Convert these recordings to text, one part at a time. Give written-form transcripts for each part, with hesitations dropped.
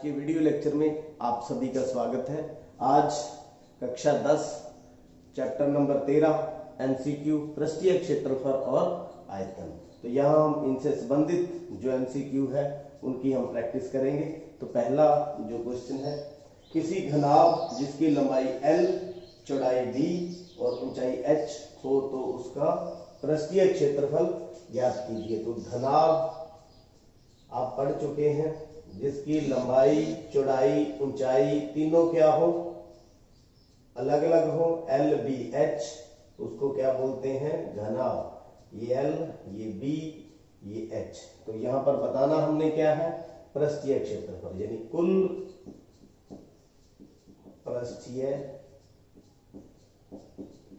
के video lecture में आप सभी का स्वागत है। आज कक्षा 10 चैप्टर नंबर 13 एमसीक्यू पृष्ठीय क्षेत्रफल और आयतन। तो यहाँ हम इनसे संबंधित जो एमसीक्यू है उनकी हम प्रैक्टिस करेंगे। तो पहला जो क्वेश्चन है, किसी घनाभ जिसकी लंबाई L, चौड़ाई D और ऊंचाई h हो तो उसका पृष्ठीय क्षेत्रफल ज्ञात कीजिए। तो घनाभ आप पढ़ चुके हैं, जिसकी लंबाई, चौड़ाई, ऊंचाई तीनों क्या हो, अलग अलग हो, L, B, H, उसको क्या बोलते हैं, घनाभ। ये L, ये B, ये H। तो यहां पर बताना हमने क्या है, पृष्ठीय क्षेत्रफल, यानी कुल पृष्ठीय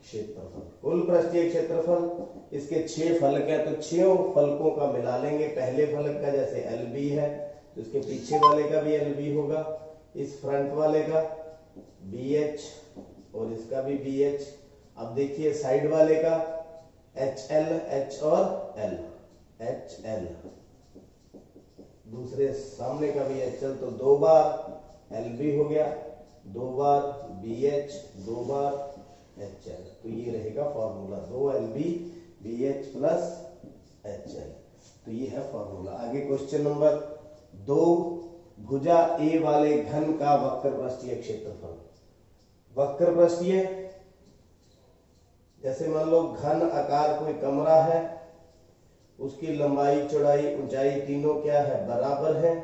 क्षेत्रफल। कुल पृष्ठीय क्षेत्रफल, इसके 6 फलक है तो 6 फलकों का मिला लेंगे। पहले फलक का जैसे LB है तो इसके पीछे वाले का भी LB होगा, इस फ्रंट वाले का BH और इसका भी BH। अब देखिए साइड वाले का HL, H और L, HL, दूसरे सामने का भी HL। तो 2 बार LB हो गया, 2 बार BH, 2 बार HL। तो ये रहेगा formula, 2LB BH plus HL। तो ये है फॉर्मूला। आगे क्वेश्चन नंबर 2, भुजा A वाले घन का वक्र पृष्ठीय क्षेत्रफल। वक्र पृष्ठीय, जैसे मान लो घन आकार कोई कमरा है, उसकी लंबाई, चौड़ाई, ऊंचाई तीनों क्या है, बराबर है।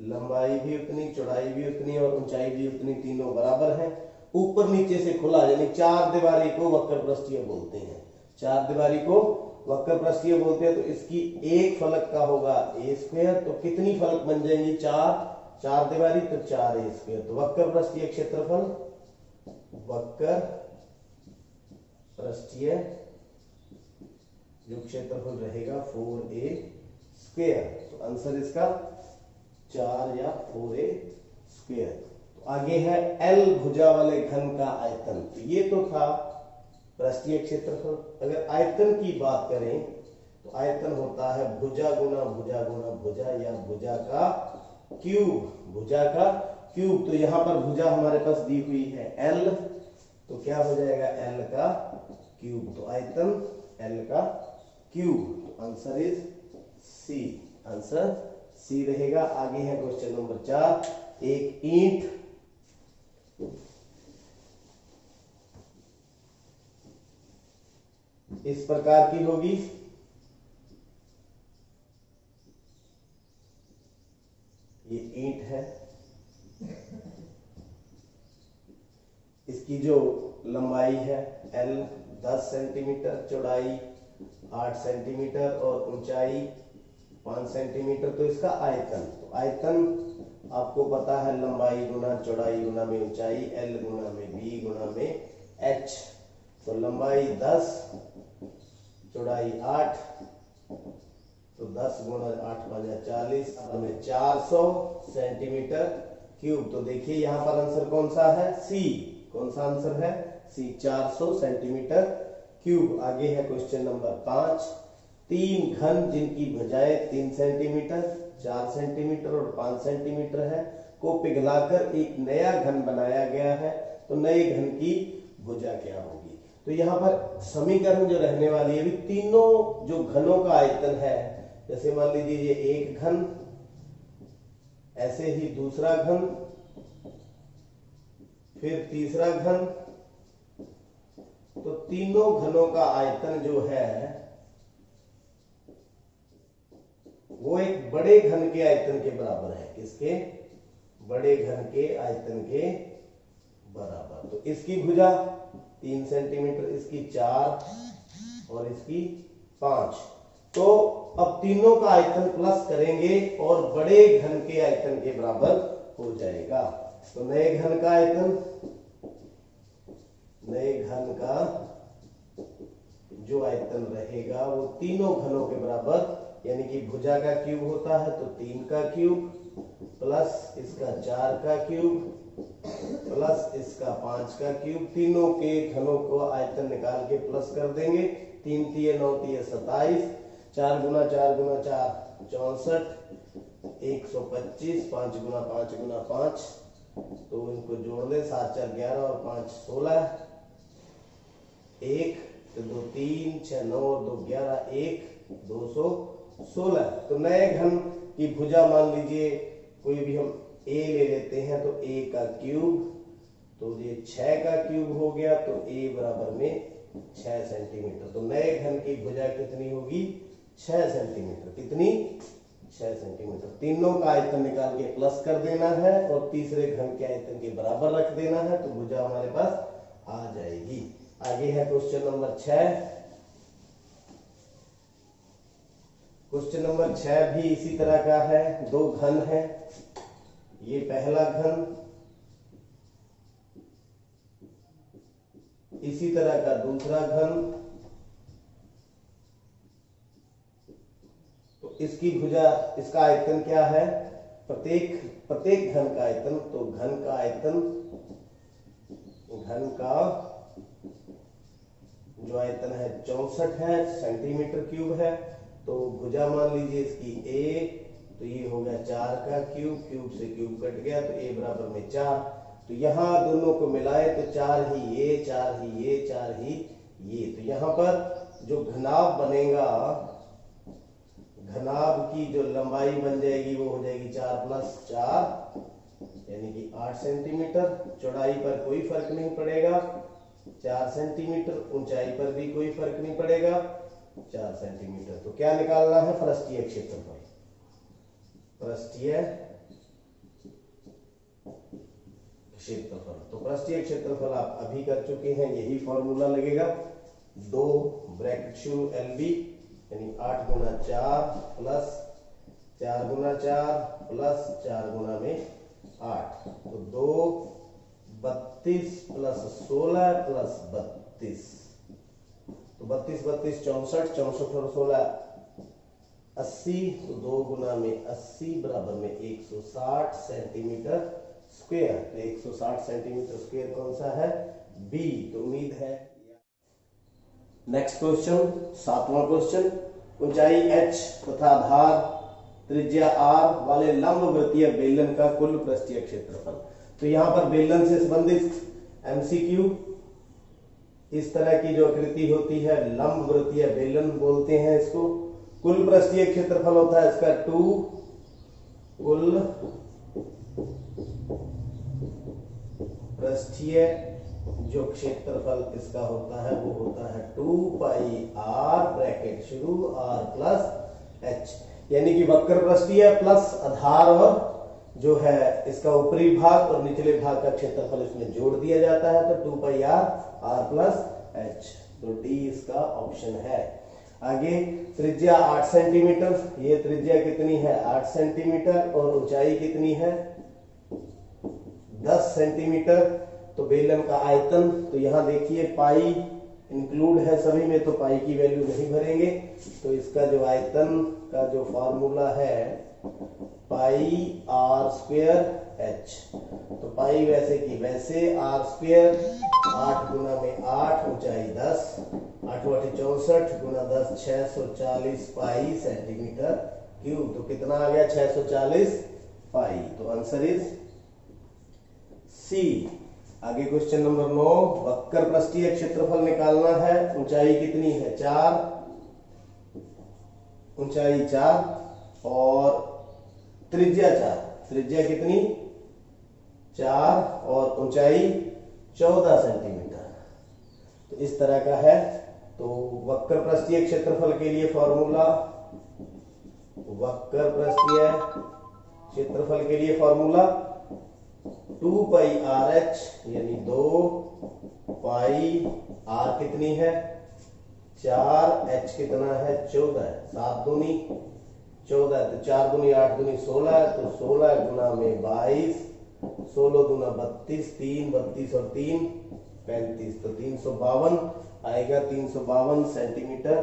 लंबाई भी उतनी, चौड़ाई भी उतनी और ऊंचाई भी उतनी, तीनों बराबर है। ऊपर नीचे से खुला, यानी 4 दीवारी को वक्र पृष्ठीय बोलते हैं। 4 दीवारी को वक्र पृष्ठीय बोलते हैं। तो इसकी एक फलक का होगा A²। तो कितनी फलक बन जाएंगी, 4 दीवारी, तो 4A²। तो वक्र पृष्ठीय क्षेत्रफल, वक्र पृष्ठीय जो क्षेत्रफल रहेगा 4A²। तो आंसर इसका 4 या 4A²। तो आगे है L भुजा वाले घन का आयतन। तो ये तो था पृष्ठीय क्षेत्रफल। अगर आयतन की बात करें तो आयतन होता है भुजा गुना भुजा गुना भुजा, या भुजा का क्यूब, भुजा का क्यूब। तो यहां पर भुजा हमारे पास दी हुई है L, तो क्या हो जाएगा, L का क्यूब। तो आयतन L का क्यूब। तो answer is C, answer C रहेगा। आगे है क्वेश्चन नंबर 4, एक ईंट इस प्रकार की होगी, ये ईंट है, इसकी जो लंबाई है L 10 सेंटीमीटर, चौड़ाई 8 सेंटीमीटर और ऊंचाई 5 सेंटीमीटर। तो इसका आयतन, तो आयतन आपको पता है, लंबाई गुना चौड़ाई गुना में ऊंचाई, L गुना में B गुना में H। तो लंबाई 10, चौड़ाई 8, तो 10 गुना 8 बजा 40, हमें 400 सेंटीमीटर क्यूब। तो देखिए यहाँ पर आंसर कौन सा है, C। कौन सा आंसर है, C, 400 सेंटीमीटर क्यूब। आगे है क्वेश्चन नंबर 5, 3 घन जिनकी भुजाएं 3 सेंटीमीटर, 4 सेंटीमीटर और 5 सेंटीमीटर है को पिघलाकर एक नया घन बनाया गया है। तो नए घन की भुजा क्या होगी। तो यहाँ पर समीकरण जो रहने वाली है, भी तीनों जो घनों का आयतन है, जैसे मान लीजिए ये एक घन, ऐसे ही दूसरा घन, फिर तीसरा घन। तो तीनों घनों का आयतन जो है वो एक बड़े घन के आयतन के बराबर है। किसके, बड़े घन के आयतन के बराबर। तो इसकी भुजा 3 सेंटीमीटर, इसकी 4 और इसकी 5। तो अब तीनों का आयतन प्लस करेंगे और बड़े घन के आयतन के बराबर हो जाएगा। तो नए घन का आयतन, नए घन का जो आयतन रहेगा वो तीनों घनों के बराबर, यानी कि भुजा का क्यूब होता है तो 3 का क्यूब प्लस इसका 4 का क्यूब प्लस इसका 5 का क्यूब। तीनों के घनों को आयतन निकाल के प्लस कर देंगे। 3 3 9 3 27, 4 गुना 4 गुना 4 64, 125, 5 गुना 5 गुना 5, तो इनको जोड़ दे, 7 4 11 और 5 16, 1 2 3 6 9 2 11, 1 216। तो नए घन की भुजा मान लीजिए कोई भी हम a ले लेते हैं, तो a का क्यूब, तो ये 6 का क्यूब हो गया, तो a बराबर में 6 सेंटीमीटर। तो नए घन की भुजा कितनी होगी? 6 सेंटीमीटर। कितनी? 6 सेंटीमीटर। तीनों का आयतन निकाल के प्लस कर देना है और तीसरे घन के आयतन के बराबर रख देना है, तो भुजा हमारे पास आ जाएगी। आगे है क्वेश्चन नंबर 6। क्वेश्चन नंबर 6 भी इसी तरह का है। दो घन है, ये पहला घन, इसी तरह का दूसरा घन, तो इसकी भुजा, इसका आयतन क्या है? प्रत्येक घन का आयतन, तो घन का आयतन, घन का जो आयतन है 64 है, सेंटीमीटर क्यूब है। तो भुजा मान लीजिए इसकी a, तो ये हो गया 4 का क्यूब, क्यूब से क्यूब कट गया, तो a बराबर में 4। तो यहाँ दोनों को मिलाए तो 4 ही ये, 4 ही ये, 4 ही ये। तो यहाँ पर जो घनाभ बनेगा, घनाभ की जो लंबाई बन जाएगी वो हो जाएगी 4 + 4 यानी कि 8 सेंटीमीटर। चौड़ाई पर कोई फर्क नहीं पड़ेगा, 4 सेंटीमीटर। ऊंचाई पर भी कोई फर्क नहीं पड़ेगा, 4 सेंटीमीटर। तो क्या निकालना है? पृष्ठीय क्षेत्रफल। पृष्ठीय क्षेत्रफल, तो पृष्ठीय क्षेत्रफल आप अभी कर चुके हैं, यही फॉर्मूला लगेगा। 2 ब्रैकेट शुरू LB यानी 8 गुना 4 प्लस 4 गुना 4 प्लस 4 गुना में 8, तो 2 32 प्लस 16 प्लस 32, तो 32 32 64, 64 और 16 80, तो 2 गुना में 80 बराबर में 160 सेंटीमीटर स्क्वायर। तो 160 सेंटीमीटर स्क्वायर कौन सा है? B। तो उम्मीद है। नेक्स्ट क्वेश्चन, 7वां क्वेश्चन। ऊंचाई h तथा आधार त्रिज्या r वाले लंबवृत्तीय बेलन का कुल पृष्ठीय क्षेत्रफल। तो यहाँ पर बेलन से संबंधित MCQ, इस तरह की जो आकृति होती है लंबवृत्तीय बेलन बोलते हैं इसको। कुल पृष्ठीय क्षेत्रफल होता है इसका 2, कुल पृष्ठीय जो क्षेत्रफल इसका होता है वो होता है 2 पाई r ब्रैकेट शुरू r प्लस h, यानी कि वक्र पृष्ठीय प्लस आधार और जो है इसका ऊपरी भाग और निचले भाग का क्षेत्रफल इसमें जोड़ दिया जाता है, तो 2 पाई r प्लस h। तो D इसका ऑप्शन है। आगे त्रिज्या 8 सेंटीमीटर, ये त्रिज्या कितनी है? 8 सेंटीमीटर, और ऊंचाई कितनी है? 10 सेंटीमीटर। तो बेलन का आयतन, तो यहाँ देखिए पाई इंक्लूड है सभी में, तो पाई की वैल्यू नहीं भरेंगे। तो इसका जो आयतन का जो फॉर्मूला है पाई r² h, तो पाई वैसे की वैसे, r², 8 गुना में 8, ऊंचाई 10, 8 8 64 गुना 10 640 पाई सेंटीमीटर क्यूब। तो कितना आ गया? 640 पाई। तो आंसर इज C। आगे क्वेश्चन नंबर 9। वक्र पृष्ठीय क्षेत्रफल निकालना है। ऊंचाई कितनी है? 4, ऊंचाई 4 और त्रिज्या 4। त्रिज्या कितनी? 4 और ऊंचाई 14 सेंटीमीटर। तो इस तरह का है। तो वक्र पृष्ठीय क्षेत्रफल के लिए फॉर्मूला, वक्र पृष्ठीय क्षेत्रफल के लिए फॉर्मूला 2 पाई RH यानी 2 पाई R कितनी है? 4, H कितना है? 14, 7 दूनी 14, तो 4 दूनी 8 दूनी 16, तो 16 गुना में 22, 16 दूना 32, 3 32 और 3 35, तो 352 आएगा, 352 सेंटीमीटर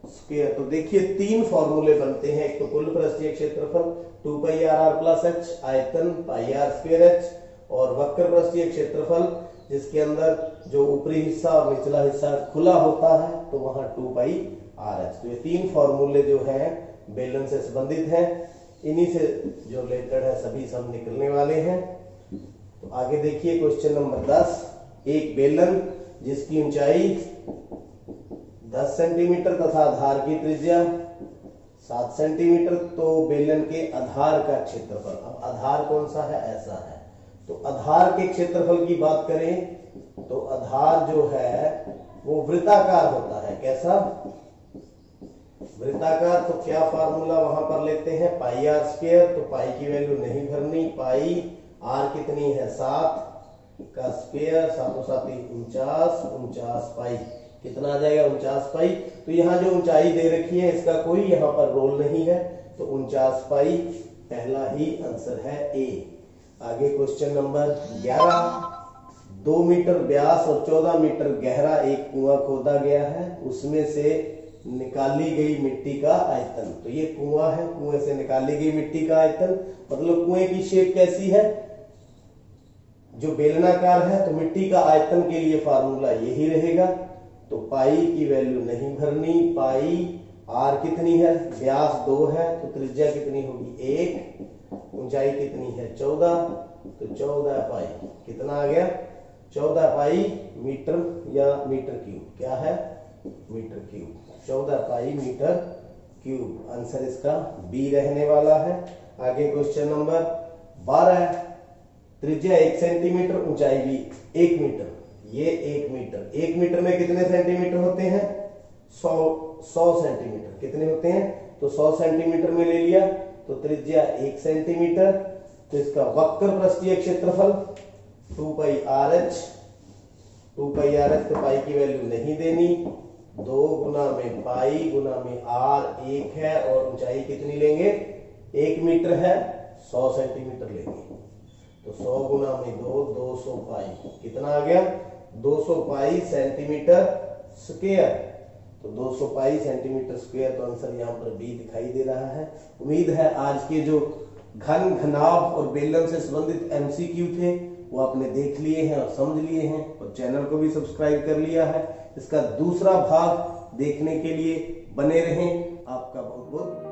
स्क्वायर। तो देखिए 3 फॉर्मूले बनते हैं। एक तो कुल पृष्ठीय क्षेत्रफल 2 पाई r प्लस h, आयतन पाई r² h, और वक्र पृष्ठीय क्षेत्रफल जिसके अंदर जो ऊपरी हिस्सा और निचला हिस्सा खुला होता है, तो वहां 2 पाई r h। तो ये 3 फॉर्मूले जो हैं बेलन से संबंधित हैं। इन्हीं से जो रिलेटेड है सभी सम निकलने वाले हैं। तो आगे देखिए क्वेश्चन नंबर 10। एक बेलन जिसकी ऊंचाई 10 सेंटीमीटर तथा आधार की त्रिज्या 7 सेंटीमीटर, तो बेलन के आधार का क्षेत्रफल, अब आधार कौन सा है, ऐसा है, तो आधार के क्षेत्रफल की बात करें तो आधार जो है वो वृत्ताकार होता है। कैसा? वृत्ताकार। तो क्या फार्मूला वहां पर लेते हैं, पाई आर स्क्वायर। तो पाई की वैल्यू नहीं भरनी, पाई आर कितनी है 7 का स्क्वायर, 7 7 49, 49 पाई कितना आ जाएगा 49 पाई। तो यहाँ जो ऊंचाई दे रखी है इसका कोई यहाँ पर रोल नहीं है, तो 49 पाई पहला ही आंसर है ए। आगे क्वेश्चन नंबर 11। 2 मीटर व्यास और 14 मीटर गहरा एक कुआं खोदा गया है, उसमें से निकाली गई मिट्टी का आयतन। तो ये कुआं है, कुएं से निकाली गई मिट्टी का आयतन, मतलब कुएं की शेप कैसी है, जो बेलनाकार है, तो मिट्टी का आयतन के लिए फार्मूला यही रहेगा। तो पाई की वैल्यू नहीं भरनी, पाई आर कितनी है, व्यास 2 है, तो त्रिज्या कितनी होगी 1, ऊंचाई कितनी है 14, तो 14 पाई कितना आ गया 14 पाई मीटर या मीटर क्यूब, क्या है metre cube, 14 pi metre cube. Answer इसका बी रहने वाला है। आगे क्वेश्चन नंबर 12। त्रिज्या 1 सेंटीमीटर, ऊंचाई भी 1 मीटर, ये 1 मीटर, 1 मीटर में कितने सेंटीमीटर होते हैं 100 सेंटीमीटर, कितने होते हैं, तो 100 सेंटीमीटर में ले लिया, तो त्रिज्या 1 सेंटीमीटर, तो इसका वक्र पृष्ठीय क्षेत्रफल 2 पाई आर एच, 2 पाई आर एच, तो पाई की वैल्यू नहीं देनी, 2 गुना में पाई गुना में आर 1 है, और ऊंचाई कितनी लेंगे 1 मीटर है, 100 सेंटीमीटर लेंगे, तो 100 गुना में 2, 200 पाई कितना आ गया 200 पाई सेंटीमीटर स्क्वायर, तो 200 पाई सेंटीमीटर स्क्वायर, तो आंसर यहाँ पर बी दिखाई दे रहा है। उम्मीद है आज के जो घन, घनाभ और बेलन से संबंधित एमसीक्यू थे वो आपने देख लिए हैं और समझ लिए हैं, और चैनल को भी सब्सक्राइब कर लिया है। इसका दूसरा भाग देखने के लिए बने रहें। आपका बहुत बहुत